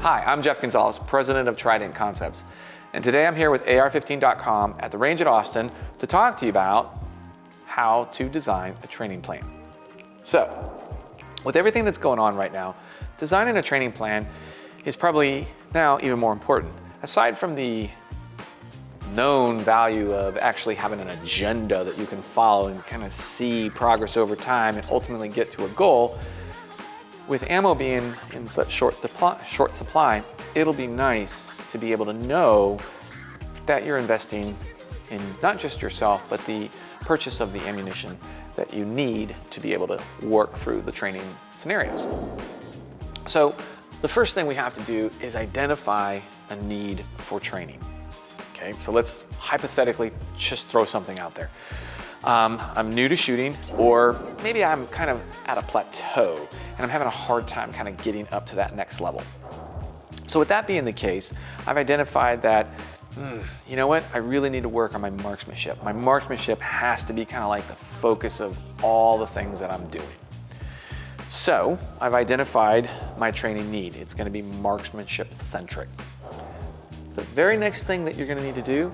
Hi, I'm Jeff Gonzalez, president of Trident Concepts, and today I'm here with AR15.com at the range at Austin to talk to you about how to design a training plan. So, with everything that's going on right now, designing a training plan is probably now even more important. Aside from the known value of actually having an agenda that you can follow and kind of see progress over time and ultimately get to a goal, with ammo being in such short supply, it'll be nice to be able to know that you're investing in not just yourself, but the purchase of the ammunition that you need to be able to work through the training scenarios. So the first thing we have to do is identify a need for training. Okay, so let's hypothetically just throw something out there. I'm new to shooting, or maybe I'm kind of at a plateau and I'm having a hard time kind of getting up to that next level. So with that being the case, I've identified that, you know what, I really need to work on my marksmanship. My marksmanship has to be kind of like the focus of all the things that I'm doing. So I've identified my training need. It's going to be marksmanship centric. The very next thing that you're going to need to do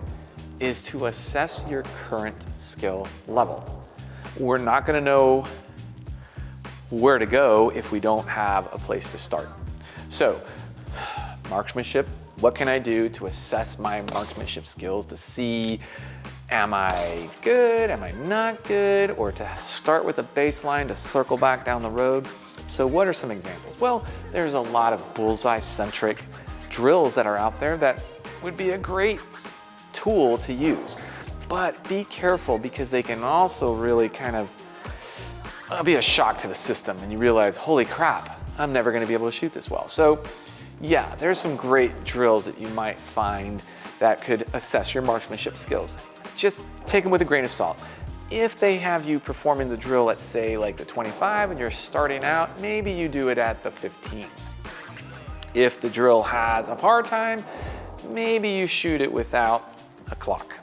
is to assess your current skill level. We're not going to know where to go if we don't have a place to start. So, marksmanship, what can I do to assess my marksmanship skills to see, am I good, am I not good, or to start with a baseline to circle back down the road? So what are some examples? Well, there's a lot of bullseye-centric drills that are out there that would be a great tool to use, but be careful because they can also really kind of be a shock to the system and you realize, holy crap, I'm never going to be able to shoot this well. So yeah, there's some great drills that you might find that could assess your marksmanship skills. Just take them with a grain of salt. If they have you performing the drill at, say, like the 25 and you're starting out, maybe you do it at the 15. If the drill has a hard time, maybe you shoot it without a clock.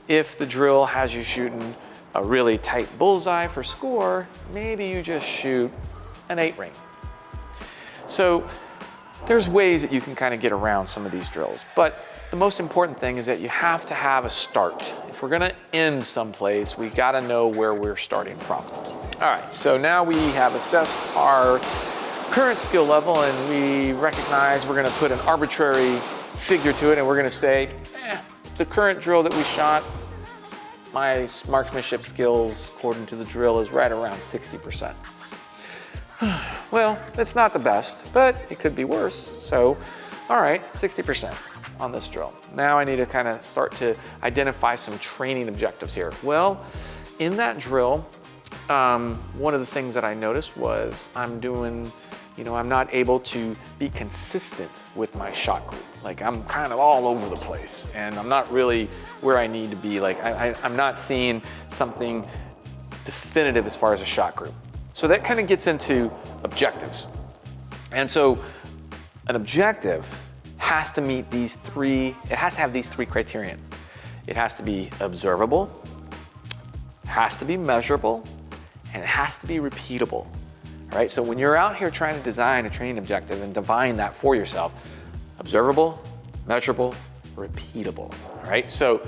If the drill has you shooting a really tight bullseye for score, maybe you just shoot an 8 ring. So there's ways that you can kind of get around some of these drills, but the most important thing is that you have to have a start. If we're gonna end someplace, we gotta know where we're starting from. All right, so now we have assessed our current skill level and we recognize we're gonna put an arbitrary figure to it and we're gonna say, the current drill that we shot, my marksmanship skills according to the drill is right around 60%. Well, it's not the best, but it could be worse. So, all right, 60% on this drill. Now I need to kind of start to identify some training objectives here. Well, in that drill, one of the things that I noticed was I'm not able to be consistent with my shot group. Like I'm kind of all over the place and I'm not really where I need to be. Like I'm not seeing something definitive as far as a shot group. So that kind of gets into objectives. And so an objective has to meet these three, it has to have these three criterion. It has to be observable, has to be measurable, and it has to be repeatable. All right, so when you're out here trying to design a training objective and define that for yourself, observable, measurable, repeatable. All right, so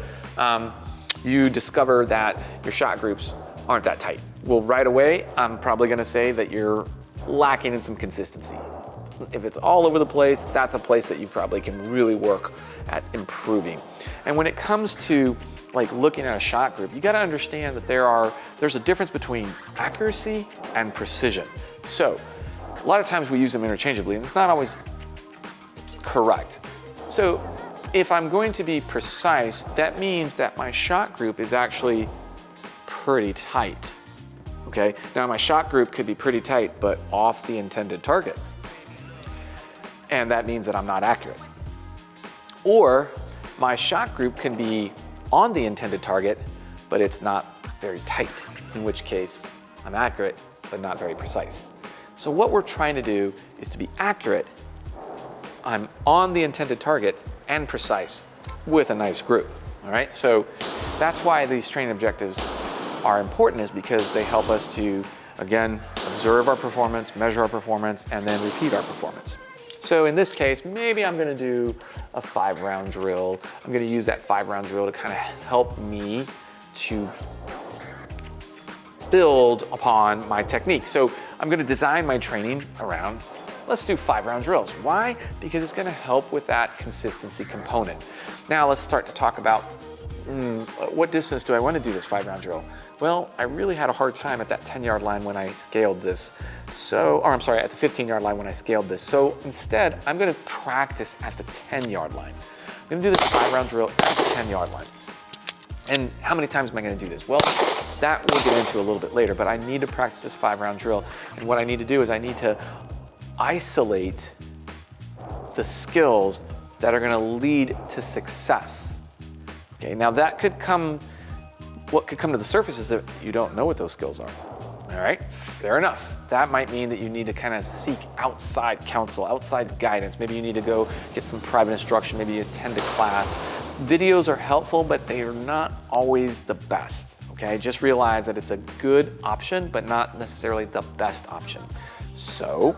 you discover that your shot groups aren't that tight. Well, right away, I'm probably gonna say that you're lacking in some consistency. If it's all over the place, that's a place that you probably can really work at improving. And when it comes to like looking at a shot group, you gotta understand that there's a difference between accuracy and precision. So a lot of times we use them interchangeably and it's not always correct. So if I'm going to be precise, that means that my shot group is actually pretty tight. Okay, now my shot group could be pretty tight, but off the intended target. And that means that I'm not accurate. Or my shot group can be on the intended target, but it's not very tight, in which case I'm accurate, but not very precise. So what we're trying to do is to be accurate, I'm on the intended target and precise with a nice group, all right? So that's why these training objectives are important, is because they help us to, again, observe our performance, measure our performance, and then repeat our performance. So in this case, maybe I'm gonna do a 5-round drill. I'm gonna use that 5-round drill to kind of help me to build upon my technique. So I'm gonna design my training around, let's do 5-round drills. Why? Because it's gonna help with that consistency component. Now let's start to talk about what distance do I want to do this 5-round drill? Well, I really had a hard time at that 10-yard line when I scaled this. Or I'm sorry, at the 15-yard line when I scaled this. So instead, I'm going to practice at the 10-yard line. I'm going to do this 5-round drill at the 10-yard line. And how many times am I going to do this? Well, that we'll get into a little bit later, but I need to practice this 5-round drill. And what I need to do is I need to isolate the skills that are going to lead to success. Okay, now that could come, what could come to the surface is that you don't know what those skills are. All right, fair enough. That might mean that you need to kind of seek outside counsel, outside guidance. Maybe you need to go get some private instruction, maybe attend a class. Videos are helpful, but they are not always the best. Okay, just realize that it's a good option, but not necessarily the best option. So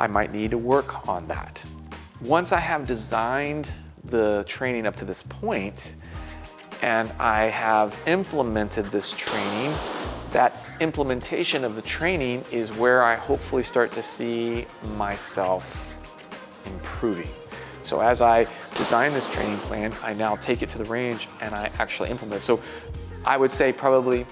I might need to work on that. Once I have designed the training up to this point, and I have implemented this training, that implementation of the training is where I hopefully start to see myself improving. So as I design this training plan, I now take it to the range and I actually implement it. So I would say probably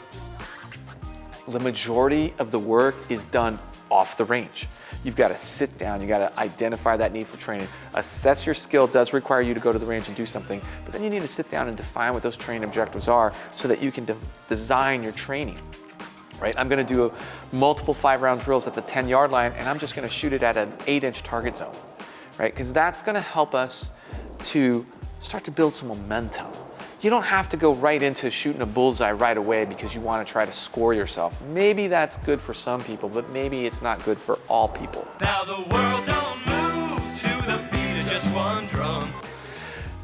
the majority of the work is done off the range. You've got to sit down, you got to identify that need for training. Assess your skill does require you to go to the range and do something, but then you need to sit down and define what those training objectives are so that you can design your training, right? I'm going to do multiple 5-round drills at the 10-yard line, and I'm just going to shoot it at an 8-inch target zone, right? Because that's going to help us to start to build some momentum. You don't have to go right into shooting a bullseye right away because you want to try to score yourself. Maybe that's good for some people, but maybe it's not good for all people. Now the world don't move to the beat of just one drum.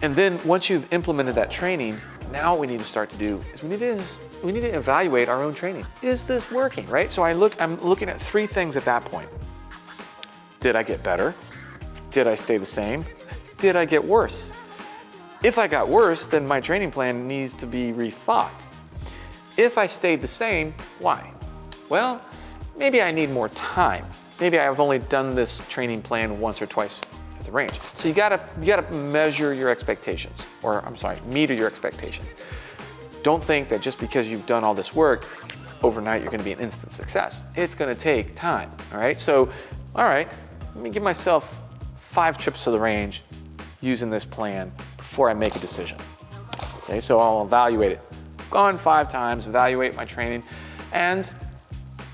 And then once you've implemented that training, now what we need to start to do is we need to evaluate our own training. Is this working, right? So I'm looking at 3 things at that point. Did I get better? Did I stay the same? Did I get worse? If I got worse, then my training plan needs to be rethought. If I stayed the same, why? Well, maybe I need more time. Maybe I've only done this training plan once or twice at the range. So you gotta measure your expectations, or I'm sorry, meter your expectations. Don't think that just because you've done all this work, overnight you're gonna be an instant success. It's gonna take time, all right? So, all right, let me give myself 5 trips to the range using this plan before I make a decision. Okay, so I'll evaluate it. Gone 5 times, evaluate my training, and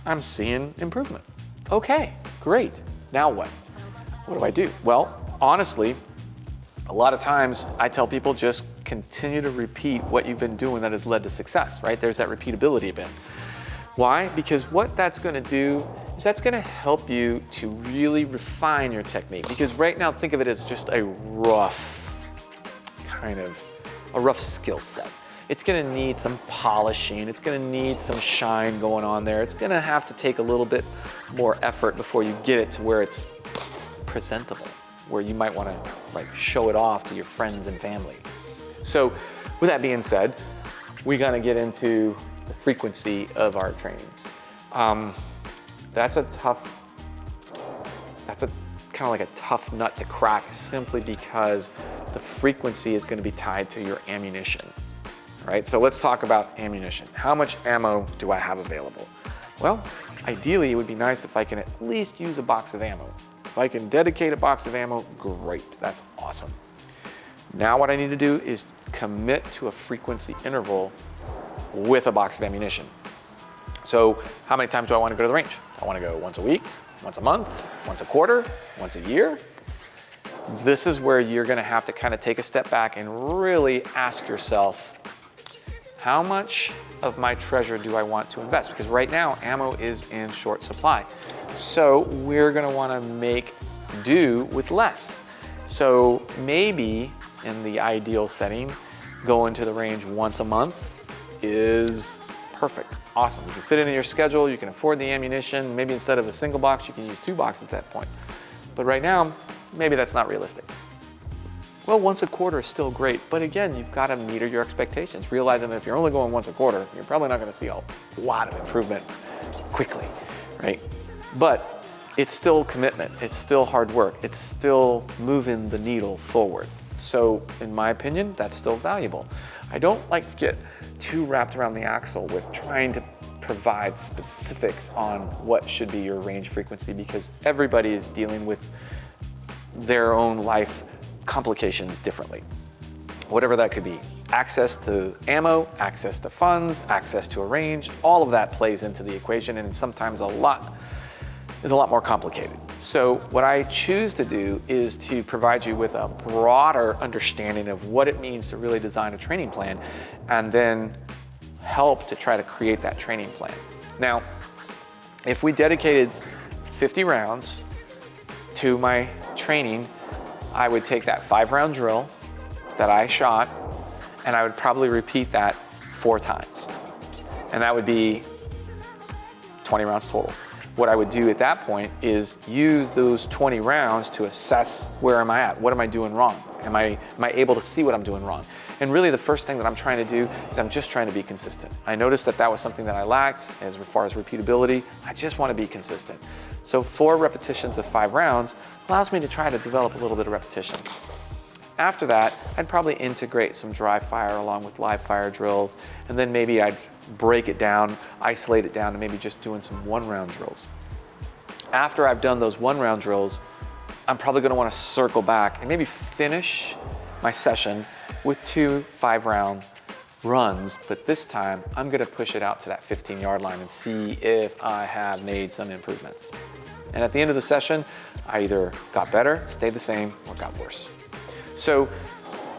I'm seeing improvement. Okay, great. Now what? What do I do? Well, honestly, a lot of times I tell people just continue to repeat what you've been doing that has led to success, right? There's that repeatability event. Why? Because what that's gonna do is that's gonna help you to really refine your technique. Because right now, think of it as just a rough skill set. It's gonna need some polishing, it's gonna need some shine going on there. It's gonna have to take a little bit more effort before you get it to where it's presentable, where you might wanna show it off to your friends and family. So with that being said, we're gonna get into the frequency of our training. That's kind of like a tough nut to crack simply because the frequency is going to be tied to your ammunition, right? So let's talk about ammunition. How much ammo do I have available? Well, ideally it would be nice if I can at least use a box of ammo. If I can dedicate a box of ammo, great, that's awesome. Now what I need to do is commit to a frequency interval with a box of ammunition. So how many times do I want to go to the range? I want to go once a week, once a month, once a quarter, once a year. This is where you're going to have to kind of take a step back and really ask yourself, how much of my treasure do I want to invest? Because right now, ammo is in short supply. So we're going to want to make do with less. So maybe in the ideal setting, going to the range once a month is perfect. It's awesome. You can fit it in your schedule. You can afford the ammunition. Maybe instead of a single box, you can use 2 boxes at that point. but right now, maybe that's not realistic. Well, once a quarter is still great, but again, you've got to meter your expectations, realizing that if you're only going once a quarter, you're probably not going to see a lot of improvement quickly, right? But it's still commitment, it's still hard work, it's still moving the needle forward. So in my opinion, that's still valuable. I don't like to get too wrapped around the axle with trying to provide specifics on what should be your range frequency, because everybody is dealing with their own life complications differently. Whatever that could be. Access to ammo, access to funds, access to a range, all of that plays into the equation, and sometimes a lot more complicated. So what I choose to do is to provide you with a broader understanding of what it means to really design a training plan, and then help to try to create that training plan. Now, if we dedicated 50 rounds to my training, I would take that 5-round drill that I shot, and I would probably repeat that 4 times. And that would be 20 rounds total. What I would do at that point is use those 20 rounds to assess where am I at? What am I doing wrong? Am I able to see what I'm doing wrong? And really the first thing that I'm trying to do is I'm just trying to be consistent. I noticed that that was something that I lacked as far as repeatability. I just want to be consistent. So 4 repetitions of 5 rounds allows me to try to develop a little bit of repetition. After that, I'd probably integrate some dry fire along with live fire drills, and then maybe I'd break it down, isolate it down to maybe just doing some 1-round drills. After I've done those 1-round drills, I'm probably going to want to circle back and maybe finish my session with 2 5-round runs, but this time I'm going to push it out to that 15-yard line and see if I have made some improvements. And at the end of the session, I either got better, stayed the same, or got worse. So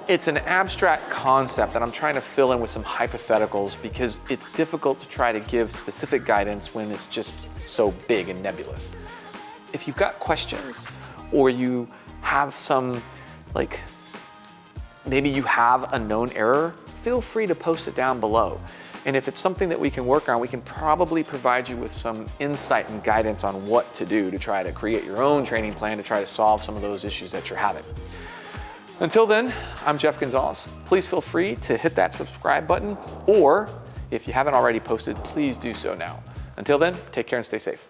it's an abstract concept that I'm trying to fill in with some hypotheticals, because it's difficult to try to give specific guidance when it's just so big and nebulous. If you've got questions, or you have some, maybe you have a known error, feel free to post it down below. And if it's something that we can work on, we can probably provide you with some insight and guidance on what to do to try to create your own training plan to try to solve some of those issues that you're having. Until then, I'm Jeff Gonzalez. Please feel free to hit that subscribe button, or if you haven't already posted, please do so now. Until then, take care and stay safe.